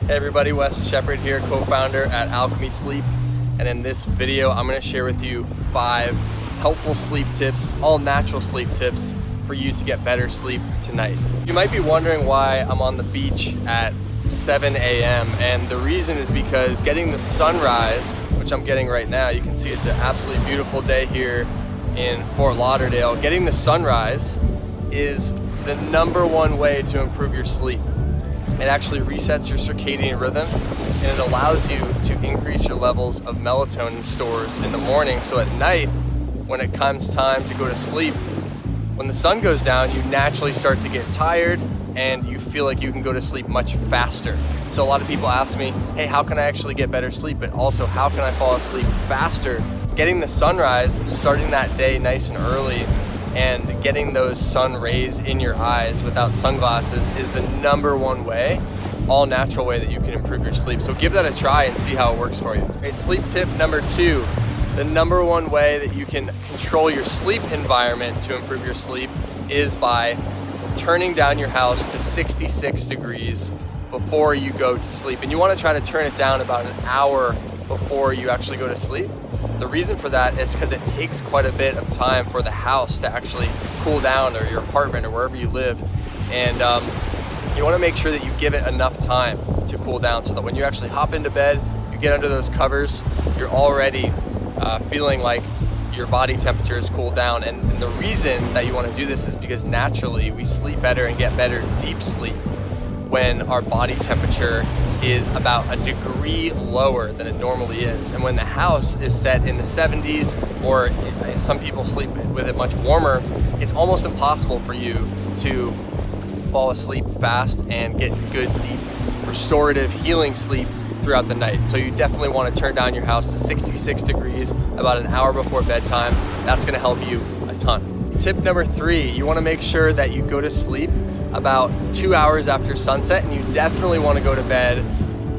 Hey everybody, Wes Shepard here, co-founder at Alchemy Sleep. And in this video, I'm gonna share with you 5 helpful sleep tips, all natural sleep tips for you to get better sleep tonight. You might be wondering why I'm on the beach at 7 a.m. and the reason is because getting the sunrise, which I'm getting right now, you can see it's an absolutely beautiful day here in Fort Lauderdale. Getting the sunrise is the #1 way to improve your sleep. It actually resets your circadian rhythm and it allows you to increase your levels of melatonin stores in the morning. So at night, when it comes time to go to sleep, when the sun goes down, you naturally start to get tired and you feel like you can go to sleep much faster. So a lot of people ask me, hey, how can I actually get better sleep? But also, how can I fall asleep faster? Getting the sunrise, starting that day nice and early, and getting those sun rays in your eyes without sunglasses is the #1 way, all natural way that you can improve your sleep. So give that a try and see how it works for you. Okay, sleep tip number 2, the #1 way that you can control your sleep environment to improve your sleep is by turning down your house to 66 degrees before you go to sleep. And you want to try to turn it down about an hour before you actually go to sleep. The reason for that is because it takes quite a bit of time for the house to actually cool down, or your apartment or wherever you live. And you want to make sure that you give it enough time to cool down so that when you actually hop into bed, you get under those covers, you're already feeling like your body temperature is cooled down. And the reason that you want to do this is because naturally we sleep better and get better deep sleep when our body temperature is about a degree lower than it normally is. And when the house is set in the 70s, or some people sleep with it much warmer, it's almost impossible for you to fall asleep fast and get good, deep, restorative, healing sleep throughout the night. So you definitely want to turn down your house to 66 degrees about an hour before bedtime. That's going to help you a ton. Tip number 3, you want to make sure that you go to sleep about 2 hours after sunset, and you definitely want to go to bed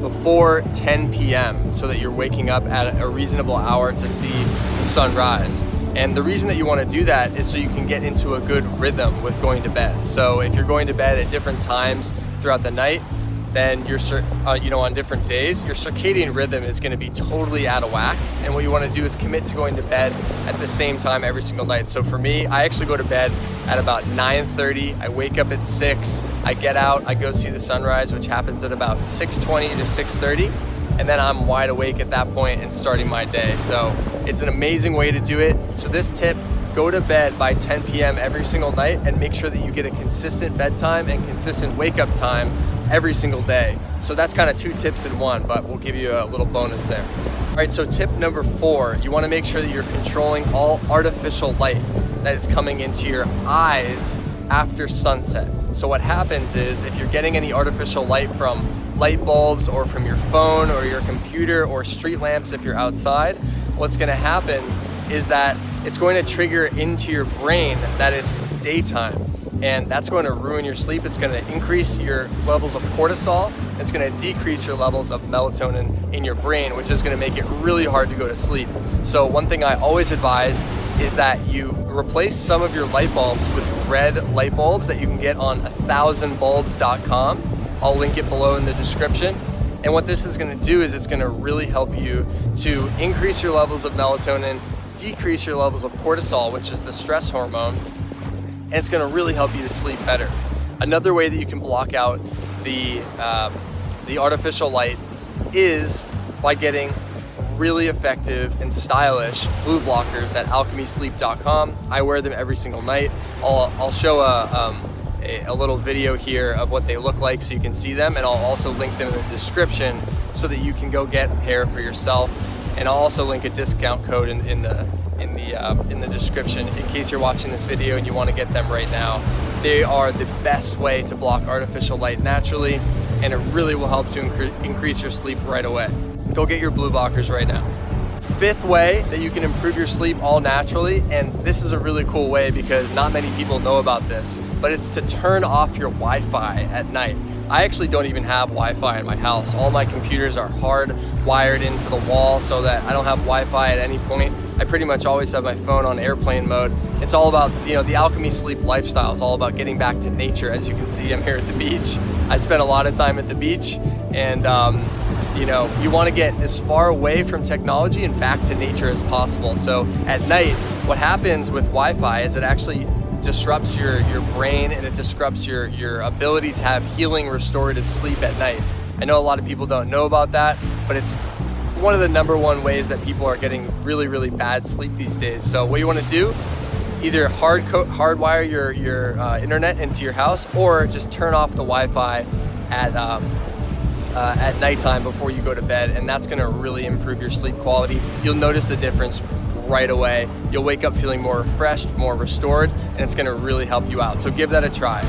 before 10 p.m. so that you're waking up at a reasonable hour to see the sunrise. And the reason that you want to do that is so you can get into a good rhythm with going to bed. So if you're going to bed at different times throughout the night, then on different days, your circadian rhythm is going to be totally out of whack. And what you want to do is commit to going to bed at the same time every single night. So for me, I actually go to bed at about 9:30. I wake up at 6. I get out, I go see the sunrise, which happens at about 6:20 to 6:30. And then I'm wide awake at that point and starting my day. So it's an amazing way to do it. So this tip, go to bed by 10 p.m. every single night and make sure that you get a consistent bedtime and consistent wake up time every single day. So that's kind of 2 tips in 1, but we'll give you a little bonus there. All right, so tip number 4, you want to make sure that you're controlling all artificial light that is coming into your eyes after sunset. So what happens is, if you're getting any artificial light from light bulbs or from your phone or your computer or street lamps if you're outside, what's going to happen is that it's going to trigger into your brain that it's daytime. And that's going to ruin your sleep. It's going to increase your levels of cortisol. It's going to decrease your levels of melatonin in your brain, which is going to make it really hard to go to sleep. So one thing I always advise is that you replace some of your light bulbs with red light bulbs that you can get on 1000bulbs.com. I'll link it below in the description. And what this is going to do is it's going to really help you to increase your levels of melatonin, decrease your levels of cortisol, which is the stress hormone, and it's going to really help you to sleep better. Another way that you can block out the artificial light is by getting really effective and stylish blue blockers at alchemysleep.com. I wear them every single night. I'll show a little video here of what they look like so you can see them, and I'll also link them in the description so that you can go get a pair for yourself. And I'll also link a discount code in the description in case you're watching this video and you want to get them right now. They are the best way to block artificial light naturally, and it really will help to increase your sleep right away. Go get your blue blockers right now. 5th way that you can improve your sleep all naturally, and this is a really cool way because not many people know about this, but it's to turn off your Wi-Fi at night. I actually don't even have Wi-Fi in my house. All my computers are hardwired into the wall so that I don't have Wi-Fi at any point. I pretty much always have my phone on airplane mode. It's all about, the Alchemy Sleep lifestyle is all about getting back to nature. As you can see, I'm here at the beach. I spend a lot of time at the beach, And you know, you want to get as far away from technology and back to nature as possible. So at night, what happens with Wi-Fi is it actually disrupts your brain, and it disrupts your ability to have healing, restorative sleep at night. I know a lot of people don't know about that, but it's one of the #1 ways that people are getting really, really bad sleep these days. So what you want to do, either hardwire your internet into your house, or just turn off the Wi-Fi at nighttime before you go to bed, and that's going to really improve your sleep quality. You'll notice the difference right away. You'll wake up feeling more refreshed, more restored, and it's going to really help you out. So give that a try.